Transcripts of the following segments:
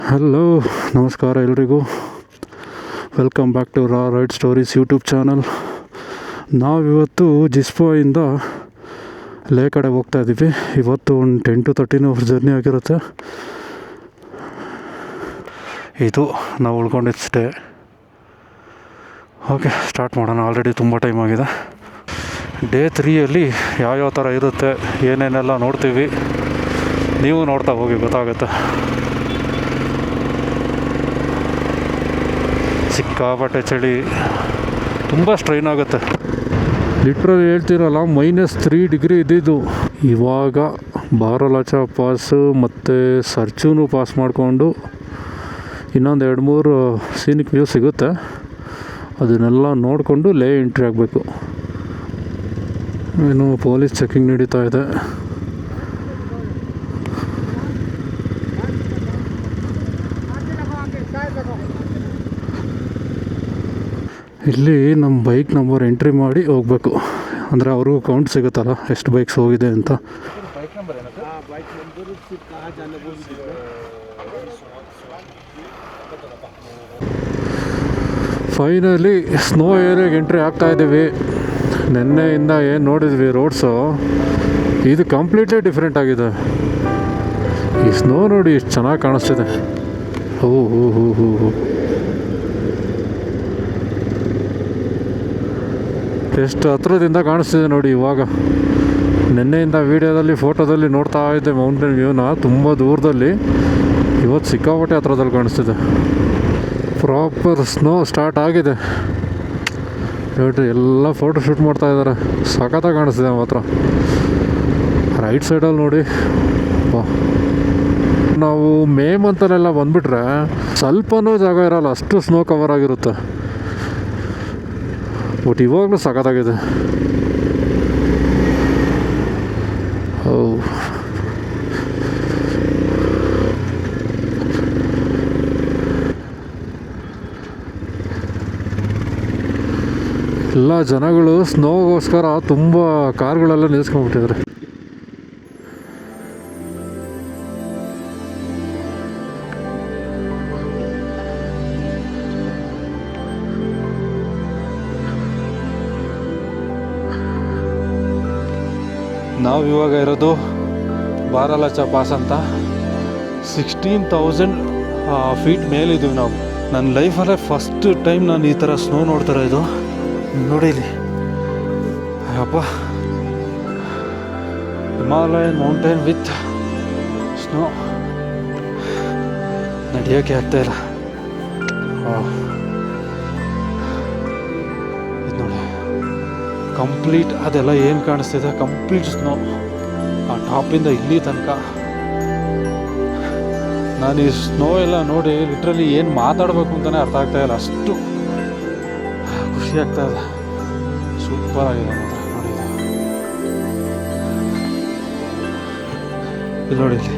Hello, ನಮಸ್ಕಾರ ಎಲ್ರಿಗೂ. Welcome back to raw ride stories YouTube channel. ನಾವಿವತ್ತು ಜಿಸ್ಪೋಯಿಂದ ಲೇ ಕಡೆ ಹೋಗ್ತಾ ಇದ್ದೀವಿ. ಇವತ್ತು ಒಂದು 10 to 13 ಅವರ್ಸ್ ಜರ್ನಿ ಆಗಿರುತ್ತೆ. ಇದು ನಾವು ಉಳ್ಕೊಂಡಿದ್ದು ಸ್ಟೇ. ಓಕೆ, ಸ್ಟಾರ್ಟ್ ಮಾಡೋಣ. ಆಲ್ರೆಡಿ ತುಂಬ ಟೈಮ್ ಆಗಿದೆ. ಡೇ 3ಯಲ್ಲಿ ಯಾವ್ಯಾವ ಥರ ಇರುತ್ತೆ, ಏನೇನೆಲ್ಲ ನೋಡ್ತೀವಿ, ನೀವು ನೋಡ್ತಾ ಹೋಗಿ, ಗೊತ್ತಾಗುತ್ತೆ. ಸಿಕ್ಕಾಪಟ್ಟೆ ಚಳಿ, ತುಂಬ ಸ್ಟ್ರೈನ್ ಆಗುತ್ತೆ. ಲಿಟ್ರಲಿ ಹೇಳ್ತಿರಲ್ಲ, -3 ಡಿಗ್ರಿ ಇದ್ದಿದ್ದು. ಇವಾಗ ಬಾರಲಾಚ ಪಾಸು ಮತ್ತು ಸರ್ಚೂನು ಪಾಸ್ ಮಾಡಿಕೊಂಡು ಇನ್ನೊಂದು 2-3 ಸೀನಿಕ್ ವ್ಯೂ ಸಿಗುತ್ತೆ. ಅದನ್ನೆಲ್ಲ ನೋಡಿಕೊಂಡು ಲೇ ಎಂಟ್ರಿ ಆಗಬೇಕು. ಏನು ಪೊಲೀಸ್ ಚೆಕಿಂಗ್ ನಡೀತಾ ಇದೆ. ಇಲ್ಲಿ ನಮ್ಮ ಬೈಕ್ ನಂಬರ್ ಎಂಟ್ರಿ ಮಾಡಿ ಹೋಗಬೇಕು. ಅಂದರೆ ಅವ್ರಿಗೂ ಕೌಂಟ್ ಸಿಗುತ್ತಲ್ಲ, ಎಷ್ಟು ಬೈಕ್ಸ್ ಹೋಗಿದೆ ಅಂತ. ಫೈನಲಿ ಸ್ನೋ ಏರಿಯಾಗೆ ಎಂಟ್ರಿ ಆಗ್ತಾ ಇದ್ದೀವಿ. ನಿನ್ನೆಯಿಂದ ಏನು ನೋಡಿದ್ವಿ ರೋಡ್ಸು, ಇದು ಕಂಪ್ಲೀಟ್ಲಿ ಡಿಫ್ರೆಂಟ್ ಆಗಿದೆ. ಈ ಸ್ನೋ ನೋಡಿ ಎಷ್ಟು ಚೆನ್ನಾಗಿ ಕಾಣಿಸ್ತಿದೆ. ಹೋ ಹೋ ಹೋ ಹೋ ಹೋ ಎಷ್ಟು ಹತ್ರದಿಂದ ಕಾಣಿಸ್ತಿದೆ ನೋಡಿ ಇವಾಗ. ನಿನ್ನೆಯಿಂದ ವೀಡಿಯೋದಲ್ಲಿ, ಫೋಟೋದಲ್ಲಿ ನೋಡ್ತಾ ಇದ್ದೆ ಮೌಂಟೇನ್ ವ್ಯೂನ ತುಂಬ ದೂರದಲ್ಲಿ. ಇವತ್ತು ಸಿಕ್ಕಾಪಟ್ಟೆ ಹತ್ರದಲ್ಲಿ ಕಾಣಿಸ್ತಿದೆ. ಪ್ರಾಪರ್ ಸ್ನೋ ಸ್ಟಾರ್ಟ್ ಆಗಿದೆ ಹೇಳ್ರಿ. ಎಲ್ಲ ಫೋಟೋ ಶೂಟ್ ಮಾಡ್ತಾ ಇದ್ದಾರೆ. ಸಖತ್ತಾಗಿ ಕಾಣಿಸ್ತಿದೆ ಮಾತ್ರ. ರೈಟ್ ಸೈಡಲ್ಲಿ ನೋಡಿ, ನಾವು ಮೇ ಮಂತಲ್ಲೆಲ್ಲ ಬಂದುಬಿಟ್ರೆ ಸ್ವಲ್ಪನೂ ಜಾಗ ಇರೋಲ್ಲ, ಅಷ್ಟು ಸ್ನೋ ಕವರ್ ಆಗಿರುತ್ತೆ. ಬಟ್ ಇವಾಗಲೂ ಸಖತ್ತಾಗಿದೆ. ಎಲ್ಲ ಜನಗಳು ಸ್ನೋಗೋಸ್ಕರ ತುಂಬ ಕಾರ್ಗಳೆಲ್ಲ ನಿಲ್ಲಿಸ್ಕೊಂಡ್ಬಿಟ್ಟಿದ್ದಾರೆ. ನಾವು ಇವಾಗ ಇರೋದು ಬಾರಲಾಚ ಪಾಸ್ ಅಂತ. 16,000 ಫೀಟ್ ಮೇಲಿದ್ದೀವಿ ನಾವು. ನನ್ನ ಲೈಫಲ್ಲೇ ಫಸ್ಟ್ ಟೈಮ್ ನಾನು ಈ ಥರ ಸ್ನೋ ನೋಡ್ತಾರೆ. ಇದು ನೋಡಿ ಇಲ್ಲಿ, ಅಪ್ಪ, ಹಿಮಾಲಯನ್ ಮೌಂಟೇನ್ ವಿತ್ ಸ್ನೋ. ನಡೆಯೋಕ್ಕೆ ಆಗ್ತಾಯಿಲ್ಲ. ಇದು ನೋಡಿ, ಕಂಪ್ಲೀಟ್ ಅದೆಲ್ಲ ಏನು ಕಾಣಿಸ್ತಿದೆ, ಕಂಪ್ಲೀಟ್ ಸ್ನೋ ಆ ಟಾಪಿಂದ ಇಲ್ಲಿ ತನಕ. ನಾನು ಈ ಸ್ನೋ ಎಲ್ಲ ನೋಡಿ ಲಿಟ್ರಲಿ ಏನು ಮಾತಾಡಬೇಕು ಅಂತಲೇ ಅರ್ಥ ಆಗ್ತಾಯಿಲ್ಲ, ಅಷ್ಟು ಖುಷಿ ಆಗ್ತಾ ಇದೆ. ಸೂಪರ್ ಆಗಿದೆ ಮಾತ್ರ. ನೋಡಿ ಇಲ್ಲಿ ನೋಡಿ, ಇಲ್ಲಿ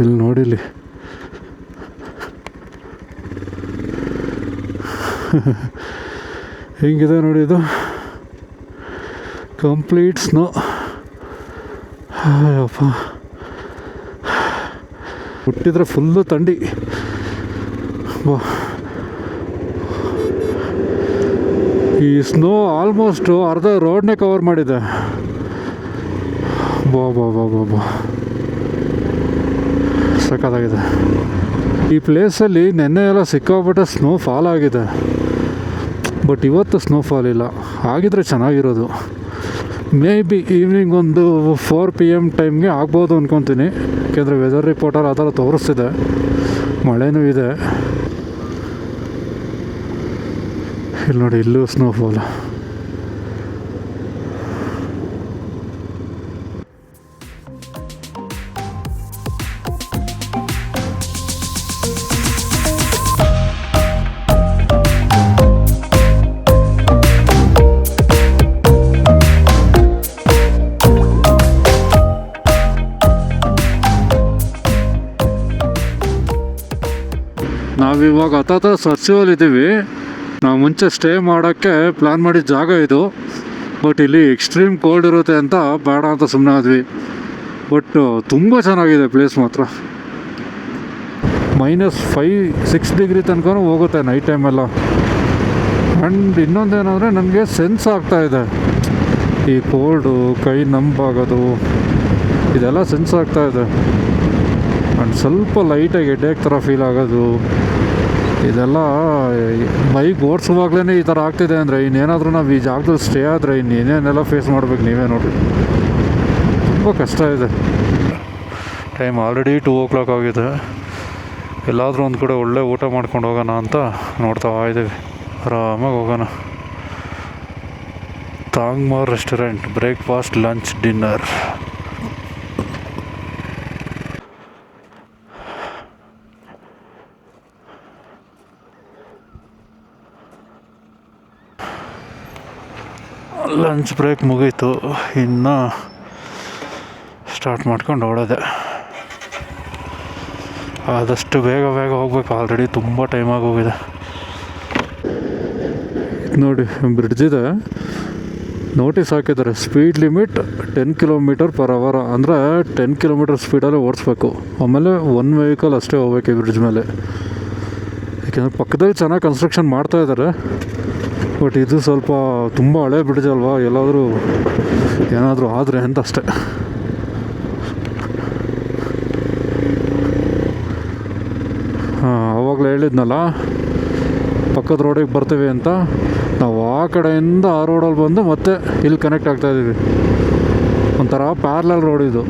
ಇಲ್ಲಿ ನೋಡಿಲಿ, ಹೆಂಗಿದೆ ನೋಡಿ. ಇದು ಕಂಪ್ಲೀಟ್ ಸ್ನೋ. ಅಯ್ಯಪ್ಪ, ಹುಟ್ಟಿದ್ರೆ ಫುಲ್ಲು ಥಂಡಿ. ಈ ಸ್ನೋ ಆಲ್ಮೋಸ್ಟು ಅರ್ಧ ರೋಡ್ನೇ ಕವರ್ ಮಾಡಿದೆ. ಬಾ ಬಾ ಬಾ ಬಾ ಬಾ ಸಖತ್ತಾಗಿದೆ. ಈ ಪ್ಲೇಸಲ್ಲಿ ನೆನ್ನೆ ಎಲ್ಲ ಸಿಕ್ಕಾಪಟ್ಟೆ ಸ್ನೋ ಫಾಲ್ ಆಗಿದೆ. ಬಟ್ ಇವತ್ತು ಸ್ನೋಫಾಲ್ ಇಲ್ಲ. ಆಗಿದ್ರೆ ಚೆನ್ನಾಗಿರೋದು. ಮೇ ಬಿ ಈವ್ನಿಂಗ್ ಒಂದು 4 PM ಟೈಮ್ಗೆ ಆಗ್ಬೋದು ಅಂದ್ಕೊತೀನಿ. ಯಾಕೆಂದರೆ ವೆದರ್ ರಿಪೋರ್ಟರ್ ಆ ಥರ ತೋರಿಸ್ತಿದೆ, ಮಳೆನೂ ಇದೆ. ಇಲ್ಲಿ ನೋಡಿ, ಇಲ್ಲೂ ಸ್ನೋಫಾಲ್. ನಾವಿವಾಗ ಹತ್ತತ್ರ ಸರ್ಸಿವಲ್ ಇದ್ದೀವಿ. ನಾವು ಮುಂಚೆ ಸ್ಟೇ ಮಾಡೋಕ್ಕೆ ಪ್ಲ್ಯಾನ್ ಮಾಡಿದ ಜಾಗ ಇದು. ಬಟ್ ಇಲ್ಲಿ ಎಕ್ಸ್ಟ್ರೀಮ್ ಕೋಲ್ಡ್ ಇರುತ್ತೆ ಅಂತ ಬೇಡ ಅಂತ ಸುಮ್ಮನೆ ಆದ್ವಿ. ಬಟ್ ತುಂಬ ಚೆನ್ನಾಗಿದೆ ಪ್ಲೇಸ್ ಮಾತ್ರ. -5-6 ಡಿಗ್ರಿ ತನಕ ಹೋಗುತ್ತೆ ನೈಟ್ ಟೈಮೆಲ್ಲ. ಆ್ಯಂಡ್ ಇನ್ನೊಂದೇನೆಂದರೆ ನನಗೆ ಸೆನ್ಸ್ ಆಗ್ತಾಯಿದೆ, ಈ ಕೋಲ್ಡು, ಕೈ ನಂಬಾಗೋದು ಇದೆಲ್ಲ ಸೆನ್ಸ್ ಆಗ್ತಾಯಿದೆ. ಆ್ಯಂಡ್ ಸ್ವಲ್ಪ ಲೈಟಾಗಿ ಹೆಡ್ಏಕ್ ಥರ ಫೀಲ್ ಆಗೋದು, ಇದೆಲ್ಲ ಬೈಕ್ ಓಡಿಸುವಾಗಲೇ ಈ ಥರ ಆಗ್ತಿದೆ ಅಂದರೆ ಇನ್ನೇನಾದರೂ ನಾವು ಈ ಜಾಗದಲ್ಲಿ ಸ್ಟೇ ಆದರೆ ಇನ್ನೇನೆಲ್ಲ ಫೇಸ್ ಮಾಡ್ಬೇಕು ನೀವೇ ನೋಡಿ. ತುಂಬ ಕಷ್ಟ ಇದೆ. ಟೈಮ್ ಆಲ್ರೆಡಿ 2 o'clock ಆಗಿದೆ. ಎಲ್ಲಾದರೂ ಒಂದು ಕಡೆ ಒಳ್ಳೆ ಊಟ ಮಾಡ್ಕೊಂಡು ಹೋಗೋಣ ಅಂತ ನೋಡ್ತಾ ಇದ್ದೀವಿ. ಆರಾಮಾಗಿ ಹೋಗೋಣ. Tangmarg restaurant, breakfast, lunch, dinner. Lunch break ಮುಗೀತು, ಇನ್ನು ಸ್ಟಾರ್ಟ್ ಮಾಡ್ಕೊಂಡು ಓಡೋದೆ. ಆದಷ್ಟು ಬೇಗ ಹೋಗ್ಬೇಕು. ಆಲ್ರೆಡಿ ತುಂಬ ಟೈಮ್ ಆಗೋಗಿದೆ. ನೋಡಿ, ಬ್ರಿಡ್ಜ್ ಇದೆ, ನೋಟಿಸ್ ಹಾಕಿದ್ದಾರೆ. ಸ್ಪೀಡ್ ಲಿಮಿಟ್ 10 km/h, ಅಂದರೆ 10 km ಸ್ಪೀಡಲ್ಲೇ ಓಡಿಸ್ಬೇಕು. ಆಮೇಲೆ 1 ವೆಹಿಕಲ್ ಅಷ್ಟೇ ಹೋಗ್ಬೇಕು ಈ ಬ್ರಿಡ್ಜ್ ಮೇಲೆ. ಯಾಕೆಂದರೆ ಪಕ್ಕದಲ್ಲಿ ಚೆನ್ನಾಗಿ ಕನ್ಸ್ಟ್ರಕ್ಷನ್ ಮಾಡ್ತಾ ಇದ್ದಾರೆ. ಬಟ್ ಇದು ಸ್ವಲ್ಪ ತುಂಬ ಹಳೆ ಬ್ರಿಡ್ಜ್ ಅಲ್ವಾ, ಎಲ್ಲಾದರೂ ಏನಾದರೂ ಆದರೆ ಅಂತ ಅಷ್ಟೆ. ಆವಾಗಲೇ ಹೇಳಿದ್ನಲ್ಲ ಪಕ್ಕದ ರೋಡಿಗೆ ಬರ್ತೀವಿ ಅಂತ. ನಾವು ಆ ಕಡೆಯಿಂದ ಆ ರೋಡಲ್ಲಿ ಬಂದು ಮತ್ತೆ ಇಲ್ಲಿ ಕನೆಕ್ಟ್ ಆಗ್ತಾಯಿದ್ದೀವಿ. ಒಂಥರ ಪ್ಯಾರಲಲ್ ರೋಡ್ ಇದು.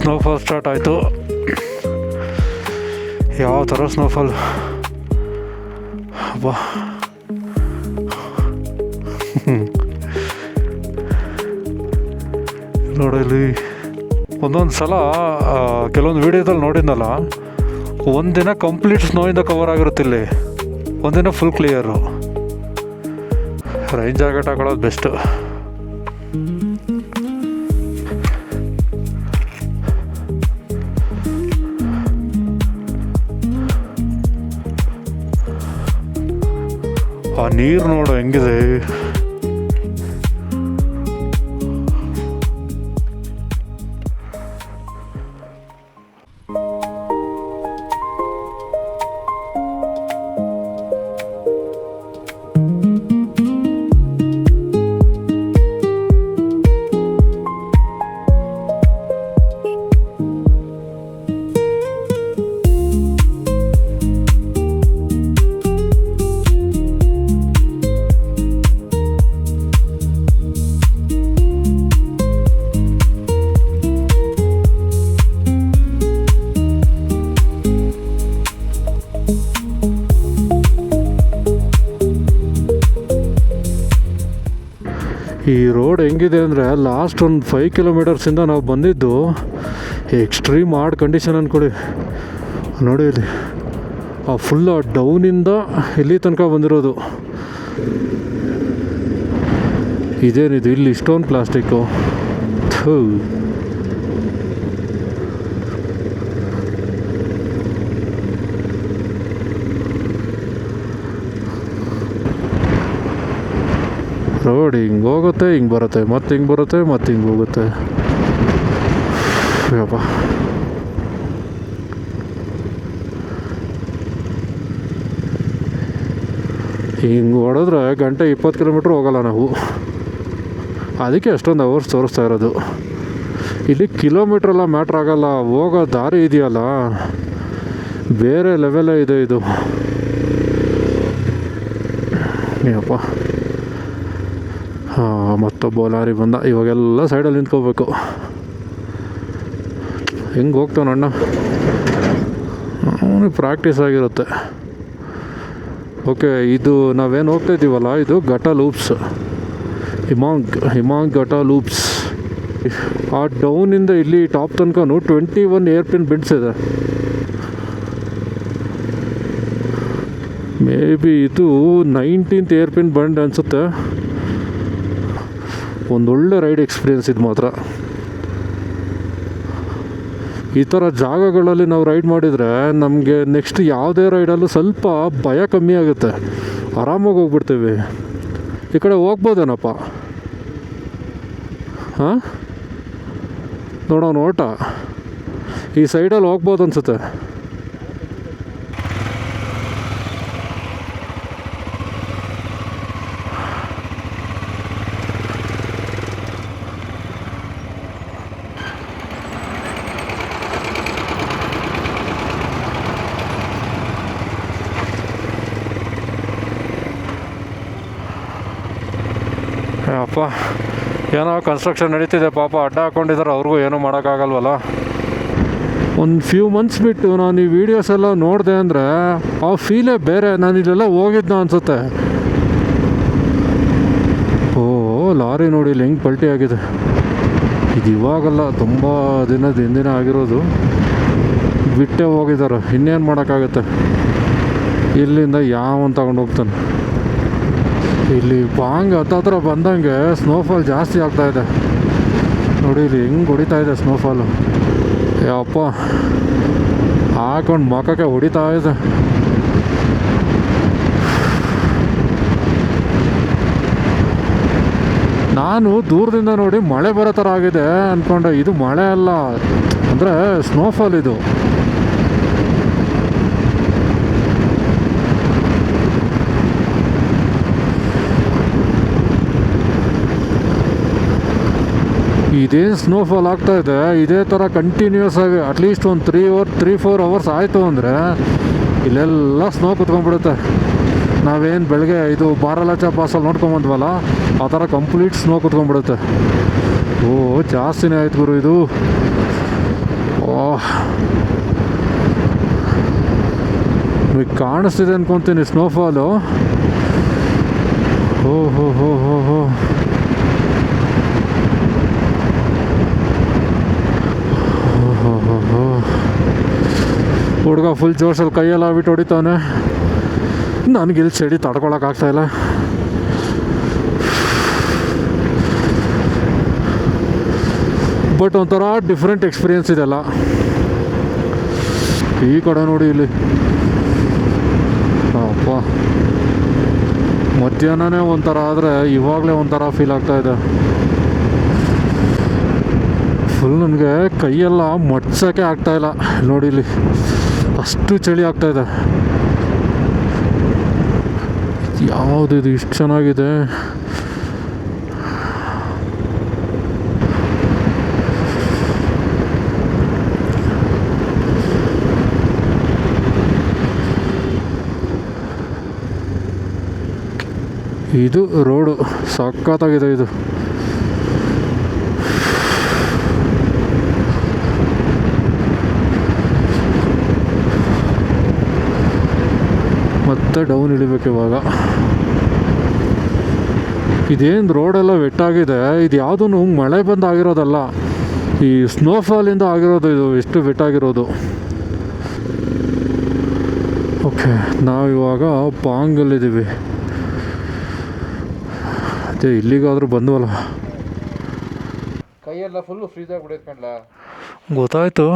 ಸ್ನೋಫಾಲ್ ಸ್ಟಾರ್ಟ್ ಆಯಿತು. ಯಾವ ಥರ ಸ್ನೋಫಾಲ್ ಅಬ್ಬಾ. ನೋಡಿ, ಒಂದೊಂದು ಸಲ ಕೆಲವೊಂದು ವೀಡಿಯೋದಲ್ಲಿ ನೋಡಿದ್ನಲ್ಲ, ಒಂದಿನ ಕಂಪ್ಲೀಟ್ ಸ್ನೋಯಿಂದ ಕವರ್ ಆಗಿರುತ್ತೆ, ಇಲ್ಲಿ ಒಂದಿನ ಫುಲ್ ಕ್ಲಿಯರು. ರೈನ್ ಜಾಕೆಟ್ ಹಾಕೊಳ್ಳೋದು ಬೆಸ್ಟು. ಆ ನೀರು ನೋಡು ಹೆಂಗಿದೆ. ಈ ರೋಡ್ ಹೆಂಗಿದೆ ಅಂದರೆ ಲಾಸ್ಟ್ ಒಂದು 5 kilometers ನಾವು ಬಂದಿದ್ದು ಎಕ್ಸ್ಟ್ರೀಮ್ ಹಾರ್ಡ್ ಕಂಡೀಷನ್ ಅಂದ್ಕೊಳ್ಳಿ. ನೋಡಿ ಇಲ್ಲಿ ಆ ಫುಲ್ ಡೌನಿಂದ ಇಲ್ಲಿ ತನಕ ಬಂದಿರೋದು. ಇದೇನಿದು ಇಲ್ಲಿ ಇಷ್ಟೊಂದು ಪ್ಲಾಸ್ಟಿಕ್ಕು. ರೋಡ್ ಹಿಂಗೆ ಹೋಗುತ್ತೆ, ಹಿಂಗೆ ಬರುತ್ತೆ, ಮತ್ತೆ ಹಿಂಗೆ ಬರುತ್ತೆ, ಮತ್ತೆ ಹಿಂಗೆ ಹೋಗುತ್ತೆ. ಯಪ್ಪ, ಹಿಂಗೆ ಹೊಡೆದ್ರೆ ಗಂಟೆ 20 kilometer ಹೋಗಲ್ಲ ನಾವು. ಅದಕ್ಕೆ ಅಷ್ಟೊಂದು ಅವರ್ಸ್ ತೋರಿಸ್ತಾ ಇರೋದು. ಇಲ್ಲಿ ಕಿಲೋಮೀಟ್ರೆಲ್ಲ ಮ್ಯಾಟ್ರ್ ಆಗೋಲ್ಲ, ಹೋಗೋ ದಾರಿ ಇದೆಯಲ್ಲ ಬೇರೆ ಲೆವೆಲೇ ಇದೆ ಇದು. ಏನಪ್ಪ, ಹಾಂ ಮತ್ತೊಬ್ಬ ಲಾರಿ ಬಂದ. ಇವಾಗೆಲ್ಲ ಸೈಡಲ್ಲಿ ನಿಂತ್ಕೋಬೇಕು. ಹೆಂಗೆ ಹೋಗ್ತಾನಣ್ಣ, ಅವನಿಗೆ ಪ್ರಾಕ್ಟೀಸ್ ಆಗಿರುತ್ತೆ. ಓಕೆ, ಇದು ನಾವೇನು ಹೋಗ್ತಾ ಇದ್ದೀವಲ್ಲ, ಇದು ಘಟಾ ಲೂಪ್ಸ್, ಹಿಮಾಂಗ್ ಘಟಾ ಲೂಪ್ಸ್. ಆ ಡೌನಿಂದ ಇಲ್ಲಿ ಟಾಪ್ ತನಕನೂ 21 ಏರ್ಪಿನ್ ಬಿಡ್ಸ್ ಇದೆ. ಮೇ ಬಿ ಇದು 19th ಏರ್ಪಿನ್ ಬಂಡ್ ಅನಿಸುತ್ತೆ. ಒಂದೊಳ್ಳೆ ರೈಡ್ ಎಕ್ಸ್ಪೀರಿಯೆನ್ಸ್ ಇದು ಮಾತ್ರ. ಈ ಥರ ಜಾಗಗಳಲ್ಲಿ ನಾವು ರೈಡ್ ಮಾಡಿದರೆ ನಮಗೆ ನೆಕ್ಸ್ಟ್ ಯಾವುದೇ ರೈಡಲ್ಲೂ ಸ್ವಲ್ಪ ಭಯ ಕಮ್ಮಿ ಆಗುತ್ತೆ, ಆರಾಮಾಗಿ ಹೋಗ್ಬಿಡ್ತೀವಿ. ಈ ಕಡೆ ಹೋಗ್ಬೋದೇನಪ್ಪ? ಹಾಂ, ನೋಡೋಣ ಓಟ. ಈ ಸೈಡಲ್ಲಿ ಹೋಗ್ಬೋದು ಅನಿಸುತ್ತೆ. ಅಪ್ಪ, ಏನೋ ಕನ್ಸ್ಟ್ರಕ್ಷನ್ ನಡೀತಿದೆ ಪಾಪ, ಅಡ್ಡ ಹಾಕ್ಕೊಂಡಿದ್ದಾರೆ, ಅವ್ರಿಗೂ ಏನೂ ಮಾಡೋಕ್ಕಾಗಲ್ವಲ್ಲ. ಒಂದು ಫ್ಯೂ ಮಂತ್ಸ್ ಬಿಟ್ಟು ನಾನು ಈ ವೀಡಿಯೋಸ್ ಎಲ್ಲ ನೋಡಿದೆ ಅಂದರೆ ಆ ಫೀಲೇ ಬೇರೆ. ನಾನು ಇಲ್ಲೆಲ್ಲ ಹೋಗಿದ್ನ ಅನಿಸುತ್ತೆ. ಓ, ಲಾರಿ ನೋಡಿ ಇಲ್ಲಿ ಹೆಂಗೆ ಪಲ್ಟಿ ಆಗಿದೆ. ಇದು ಇವಾಗಲ್ಲ, ತುಂಬ ದಿನದ ಹಿಂದಿನ ಆಗಿರೋದು. ಬಿಟ್ಟೇ ಹೋಗಿದ್ದಾರೆ, ಇನ್ನೇನು ಮಾಡೋಕ್ಕಾಗತ್ತೆ. ಇಲ್ಲಿಂದ ಯಾವನ್ ತಗೊಂಡು ಹೋಗ್ತಾನೆ. ಇಲ್ಲಿ ಬಾಂಗ್ ಹತ್ತತ್ರ ಬಂದಂಗೆ ಸ್ನೋಫಾಲ್ ಜಾಸ್ತಿ ಆಗ್ತಾಯಿದೆ ನೋಡಿ. ಇಲ್ಲಿ ಹೆಂಗೆ ಹೊಡಿತಾ ಇದೆ ಸ್ನೋಫಾಲು. ಯಪ್ಪ, ಹಾಕೊಂಡು ಮಖಕ್ಕೆ ಹೊಡಿತಾ ಇದೆ. ನಾನು ದೂರದಿಂದ ನೋಡಿ ಮಳೆ ಬರೋ ಥರ ಆಗಿದೆ ಅಂದ್ಕೊಂಡೆ. ಇದು ಮಳೆ ಅಲ್ಲ, ಅಂದರೆ ಸ್ನೋಫಾಲ್ ಇದು. ಇದೇನು ಸ್ನೋಫಾಲ್ ಆಗ್ತಾಯಿದೆ, ಇದೇ ಥರ ಕಂಟಿನ್ಯೂಸ್ ಆಗಿ ಅಟ್ಲೀಸ್ಟ್ ಒಂದು 3-4 ಅವರ್ಸ್ ಆಯಿತು ಅಂದರೆ ಇಲ್ಲೆಲ್ಲ ಸ್ನೋ ಕುತ್ಕೊಂಡ್ಬಿಡುತ್ತೆ. ನಾವೇನು ಬೆಳಗ್ಗೆ ಇದು ಬಾರಲಾಚ ಪಾಸಲ್ಲಿ ನೋಡ್ಕೊಂಬಂದ್ವಲ್ಲ, ಆ ಥರ ಕಂಪ್ಲೀಟ್ ಸ್ನೋ ಕುತ್ಕೊಂಡ್ಬಿಡುತ್ತೆ. ಓ, ಜಾಸ್ತಿನೇ ಆಯ್ತು ಗುರು ಇದು. ಓಹ್, ನಿಮಗೆ ಕಾಣಿಸ್ತಿದೆ ಅನ್ಕೊತೀನಿ ಸ್ನೋಫಾಲು. ಹೋ ಹೋ ಹೋ ಹೋ ಹೋ ಹುಡುಗ ಫುಲ್ ಜೋಶಲ್ಲಿ ಕೈಯೆಲ್ಲ ಬಿಟ್ಟು ಹೊಡಿತಾನೆ. ನನಗಿಲ್ಲಿ ಚಳಿ ತಡ್ಕೊಳಕ್ಕಾಗ್ತಾಯಿಲ್ಲ. ಬಟ್ ಒಂಥರ ಡಿಫ್ರೆಂಟ್ ಎಕ್ಸ್ಪೀರಿಯೆನ್ಸ್ ಇದೆಲ್ಲ. ಈ ಕಡೆ ನೋಡಿ ಇಲ್ಲಿ, ಅಪ್ಪ, ಮಧ್ಯಾಹ್ನನೇ ಒಂಥರ ಆದರೆ ಇವಾಗಲೇ ಒಂಥರ ಫೀಲ್ ಆಗ್ತಾಯಿದೆ. ಫುಲ್ ನನಗೆ ಕೈಯೆಲ್ಲ ಮಡ್ಸೋಕ್ಕೆ ಆಗ್ತಾಯಿಲ್ಲ ನೋಡಿ, ಇಲ್ಲಿ ಅಷ್ಟು ಚಳಿ ಆಗ್ತಾಯಿದೆ. ಯಾವುದಿದು ಇಷ್ಟು ಚೆನ್ನಾಗಿದೆ. ಇದು ರೋಡು ಸಖತ್ತಾಗಿದೆ ಇದು. ಮತ್ತೆ ಡೌನ್ ಇಳಿಬೇಕು ಇವಾಗ. ಇದೇನು ರೋಡೆಲ್ಲ ವೆಟ್ಟಾಗಿದೆ, ಇದು ಯಾವುದೂ ಮಳೆ ಬಂದು ಆಗಿರೋದಲ್ಲ, ಈ ಸ್ನೋಫಾಲಿಂದ ಆಗಿರೋದು ಇದು ಎಷ್ಟು ವೆಟ್ಟಾಗಿರೋದು. ಓಕೆ, ನಾವಿವಾಗ ಪಾಂಗಲ್ಲಿದ್ದೀವಿ. ಅದೇ ಇಲ್ಲಿಗಾದರೂ ಬಂದ್ವಲ್ಲ. ಕೈಯೆಲ್ಲ ಫುಲ್ಲು ಫ್ರೀಜ್ ಆಗಿಬಿಡೈತೆ ಕಣ್ಲ. ಗೊತ್ತಾಯ್ತು.